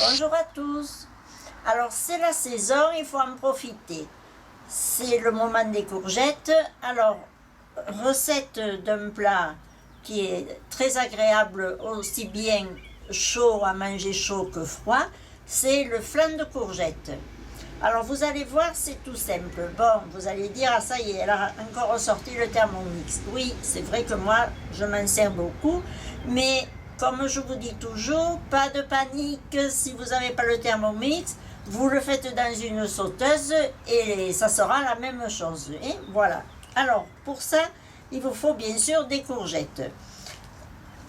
Bonjour à tous. Alors c'est la saison, il faut en profiter. C'est le moment des courgettes. Alors, recette d'un plat qui est très agréable, aussi bien chaud à manger chaud que froid, c'est le flan de courgettes. Alors vous allez voir, c'est tout simple. Bon, vous allez dire, ah ça y est, elle a encore ressorti le Thermomix. Oui, c'est vrai que moi, je m'en sers beaucoup, mais comme je vous dis toujours, pas de panique, si vous n'avez pas le Thermomix, vous le faites dans une sauteuse et ça sera la même chose. Et voilà. Alors, pour ça, il vous faut bien sûr des courgettes.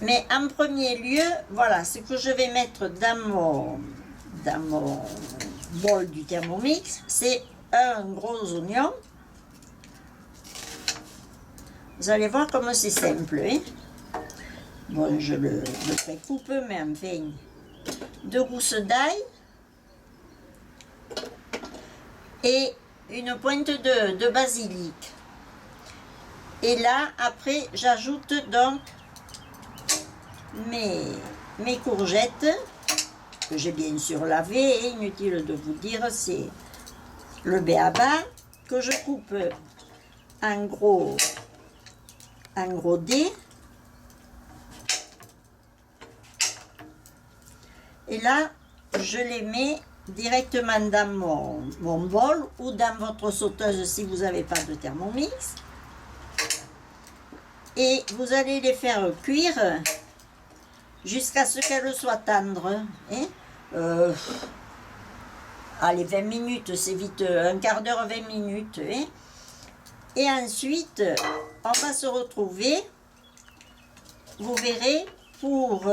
Mais en premier lieu, voilà ce que je vais mettre dans mon bol du Thermomix, c'est un gros oignon. Vous allez voir comme c'est simple. Hein? Bon, je le coupe, mais enfin, 2 gousses d'ail et une pointe de basilic. Et là, après, j'ajoute donc mes courgettes, que j'ai bien sûr lavées, et inutile de vous dire, c'est le b.a.-ba, que je coupe en gros dés. Et là, je les mets directement dans mon bol ou dans votre sauteuse si vous n'avez pas de Thermomix. Et vous allez les faire cuire jusqu'à ce qu'elles soient tendres. Hein? Allez, 20 minutes, c'est vite, un quart d'heure, 20 minutes. Hein? Et ensuite, on va se retrouver, vous verrez, pour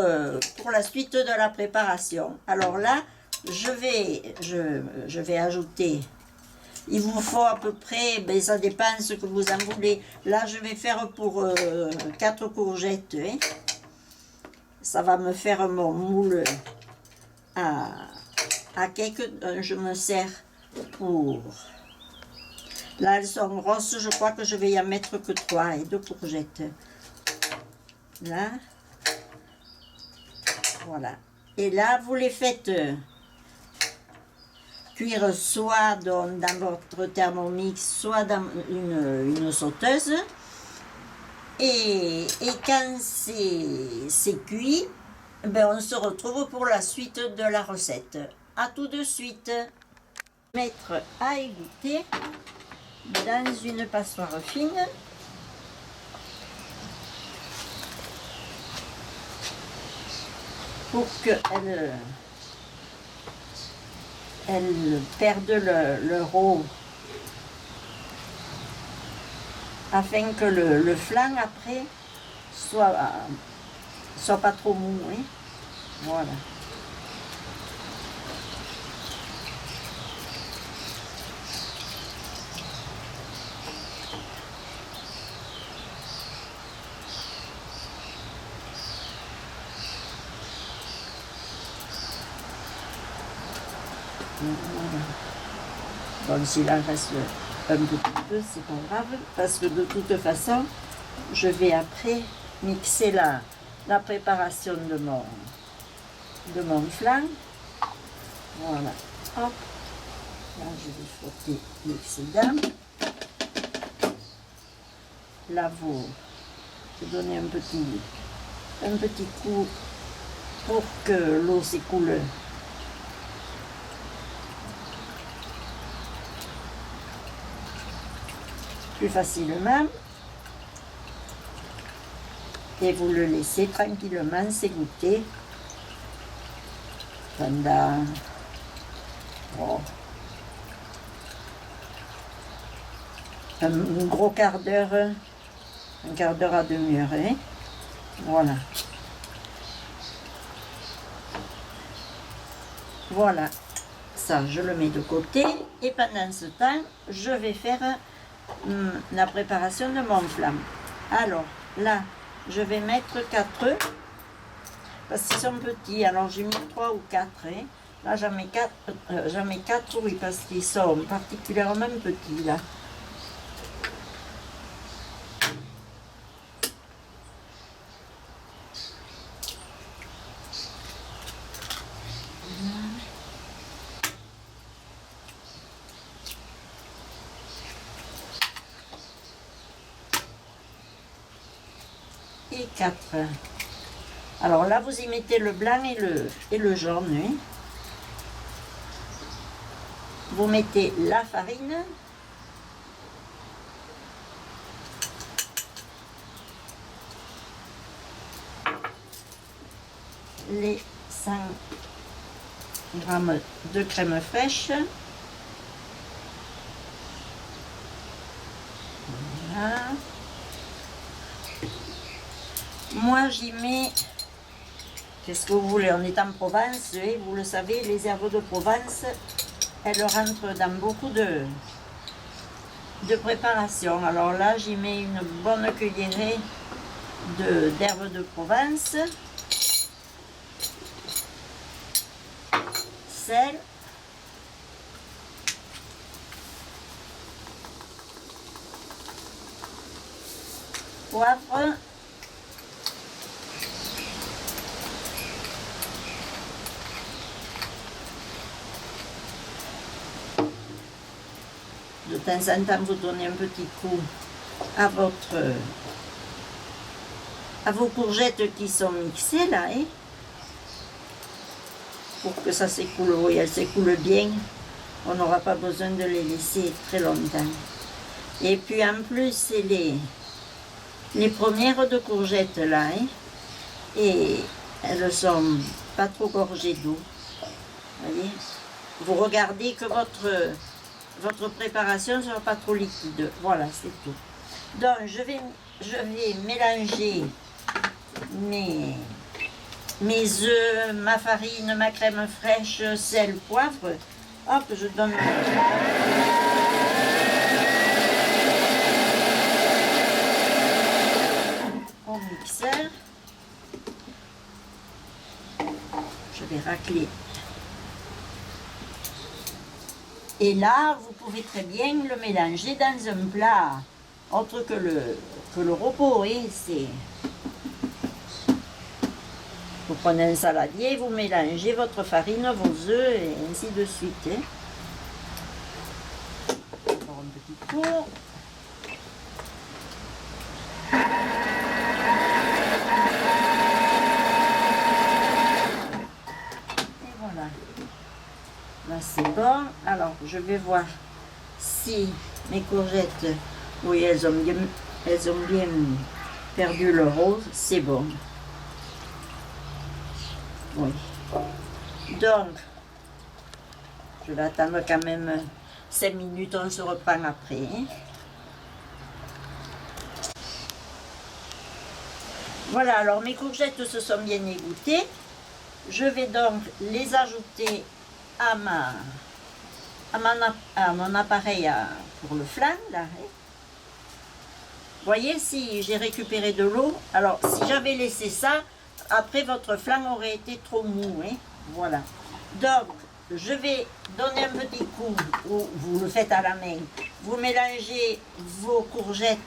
la suite de la préparation. Alors là, je vais ajouter, il vous faut à peu près, ben ça dépend ce que vous en voulez. Là, je vais faire pour 4 courgettes. Hein. Ça va me faire mon moule à cake. Je me sers pour... Là, elles sont grosses, je crois que je vais y en mettre que 3 et 2 courgettes. Là. Voilà. Et là, vous les faites cuire soit dans votre Thermomix, soit dans une sauteuse. Et quand c'est cuit, ben on se retrouve pour la suite de la recette. À tout de suite. Mettre à égoutter dans une passoire fine. Pour qu'elle perde leur eau, afin que le flan après soit pas trop mou. Hein? Voilà. Bon, s'il en reste un petit peu, c'est pas grave, parce que de toute façon, je vais après mixer la préparation de mon flan. Voilà. Hop. Là, je vais frotter l'excédent. Là, je vais donner un petit coup pour que l'eau s'écoule. Plus facilement, et vous le laissez tranquillement s'égoutter pendant un gros quart d'heure, à demi-heure. Hein? Voilà. Voilà, ça je le mets de côté, et pendant ce temps, je vais faire la préparation de mon flan. Alors là, je vais mettre 4 œufs parce qu'ils sont petits. Alors j'ai mis 3 ou 4. Hein. Là j'en mets 4, oui, parce qu'ils sont particulièrement petits là. et 4. Alors là, vous y mettez le blanc et le jaune. Oui. Vous mettez la farine. Les 100 g de crème fraîche. Voilà. Moi, j'y mets, qu'est-ce que vous voulez, on est en Provence, et vous le savez, les herbes de Provence, elles rentrent dans beaucoup de préparation. Alors là, j'y mets une bonne cuillerée d'herbes de Provence, sel, poivre, de temps en temps vous donnez un petit coup à vos courgettes qui sont mixées là, hein, pour que ça s'écoule. Oui, elles s'écoulent bien, on n'aura pas besoin de les laisser très longtemps. Et puis en plus c'est les premières de courgettes là, hein, et elles sont pas trop gorgées d'eau. Voyez, vous regardez que votre préparation ne soit pas trop liquide. Voilà, c'est tout. Donc je vais mélanger mes œufs, ma farine, ma crème fraîche, sel, poivre. Hop, je donne au mixeur. Je vais racler. Et là, vous pouvez très bien le mélanger dans un plat autre que le repos. Hein, vous prenez un saladier, vous mélangez votre farine, vos œufs et ainsi de suite. Hein. Encore un petit tour. Et voilà. Là c'est bon. Alors je vais voir si mes courgettes, oui, elles ont bien perdu leur eau. C'est bon. Oui. Donc je vais attendre quand même 5 minutes, on se reprend après. Hein. Voilà, alors mes courgettes se sont bien égouttées. Je vais donc les ajouter à mon appareil pour le flan là. Voyez, si j'ai récupéré de l'eau, alors si j'avais laissé ça, après votre flan aurait été trop mou. Hein, voilà. Donc je vais donner un petit coup, ou vous le faites à la main, vous mélangez vos courgettes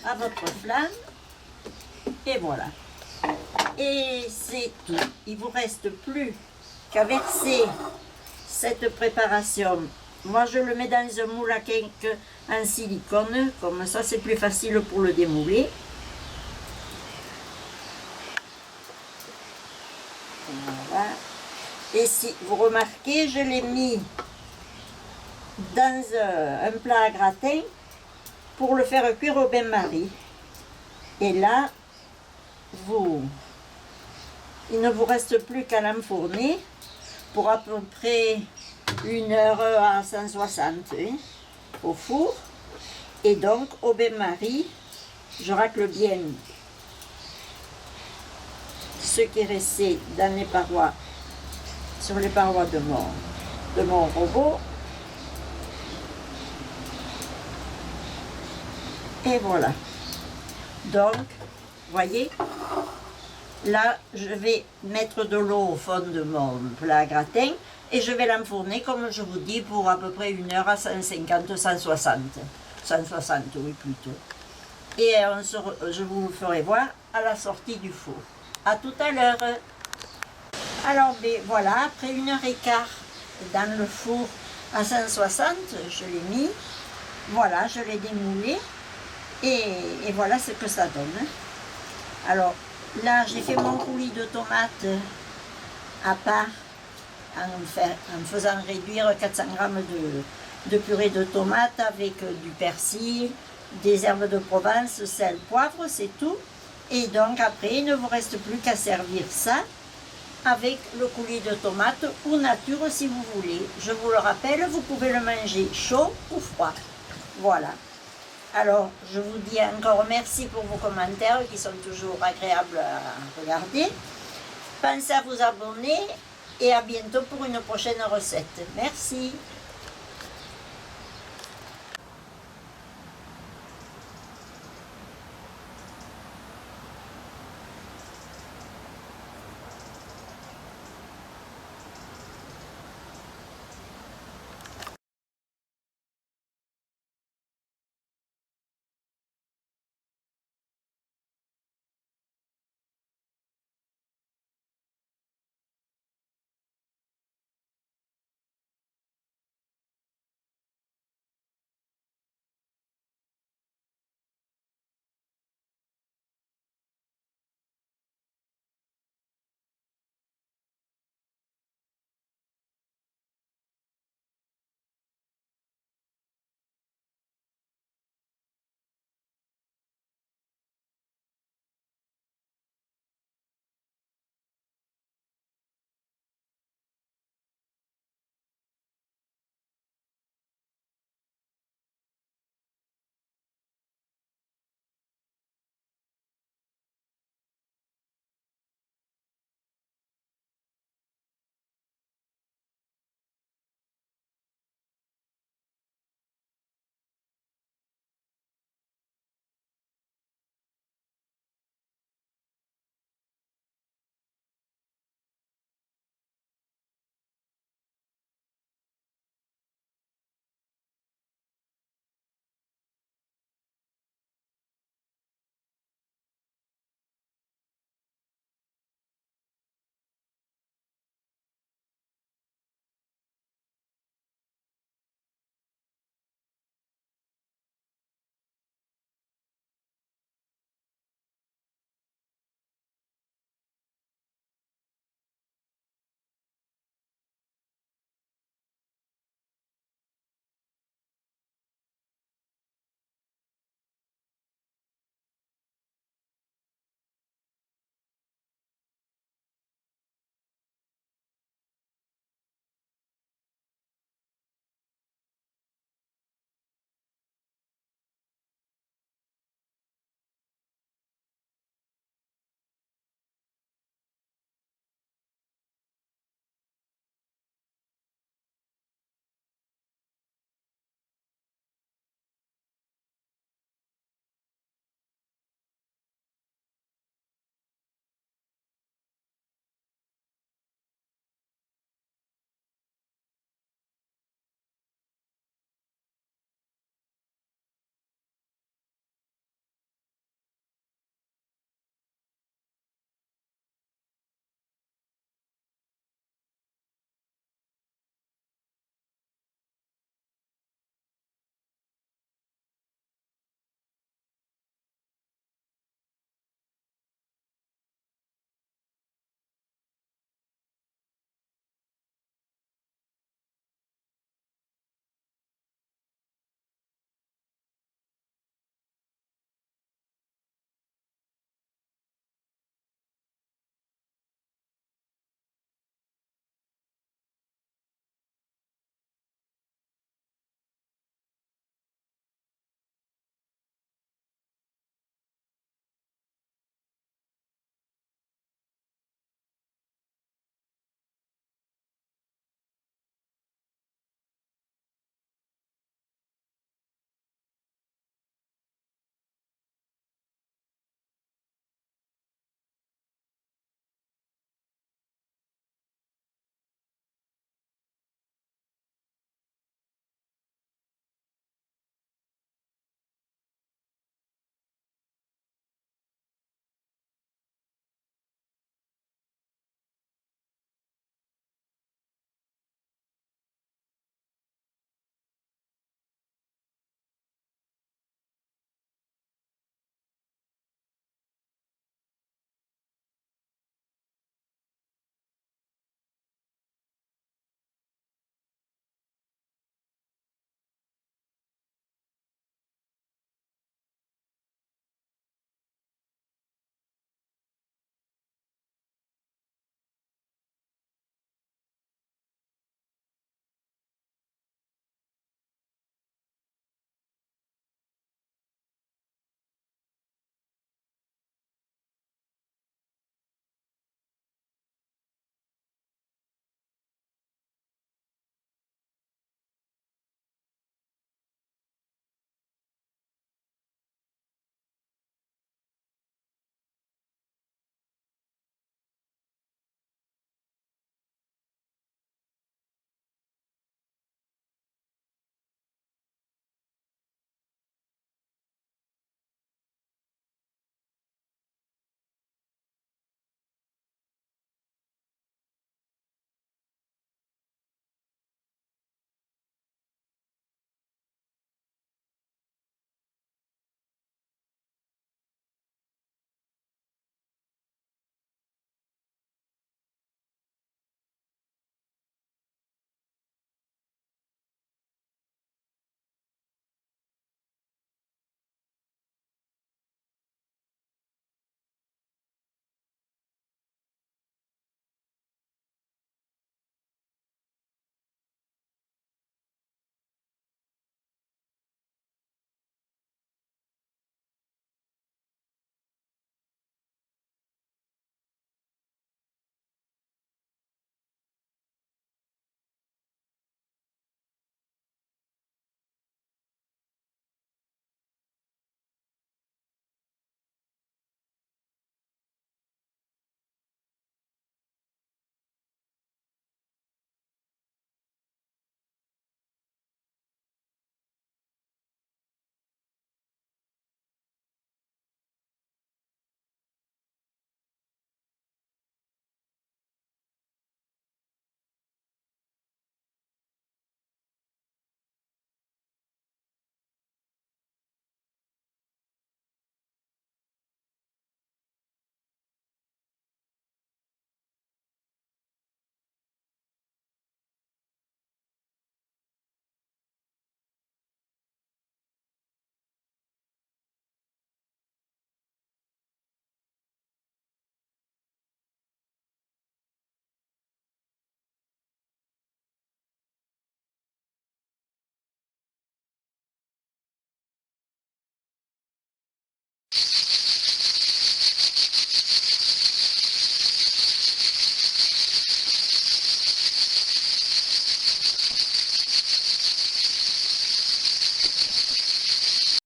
à votre flan, et voilà. Et c'est tout. Il ne vous reste plus qu'à verser cette préparation. Moi je le mets dans un moule à cake en silicone, comme ça c'est plus facile pour le démouler. Voilà. Et si vous remarquez, je l'ai mis dans un plat à gratin pour le faire cuire au bain-marie. Et là, il ne vous reste plus qu'à l'enfourner pour à peu près 1 heure à 160 hein, au four. Et donc au bain-marie, je racle bien ce qui est resté dans les parois, sur les parois de mon robot. Et voilà. Donc, voyez, là, je vais mettre de l'eau au fond de mon plat à gratin et je vais l'enfourner, comme je vous dis, pour à peu près 1 heure à 150, 160. 160, oui, plutôt. Et je vous ferai voir à la sortie du four. À tout à l'heure. Alors, ben, voilà, après 1 heure et quart dans le four à 160, je l'ai mis. Voilà, je l'ai démoulé. Et voilà ce que ça donne. Alors là, j'ai fait mon coulis de tomates à part en faisant réduire 400 grammes de purée de tomates avec du persil, des herbes de Provence, sel, poivre, c'est tout. Et donc après, il ne vous reste plus qu'à servir ça avec le coulis de tomates ou nature si vous voulez. Je vous le rappelle, vous pouvez le manger chaud ou froid. Voilà. Alors, je vous dis encore merci pour vos commentaires qui sont toujours agréables à regarder. Pensez à vous abonner et à bientôt pour une prochaine recette. Merci.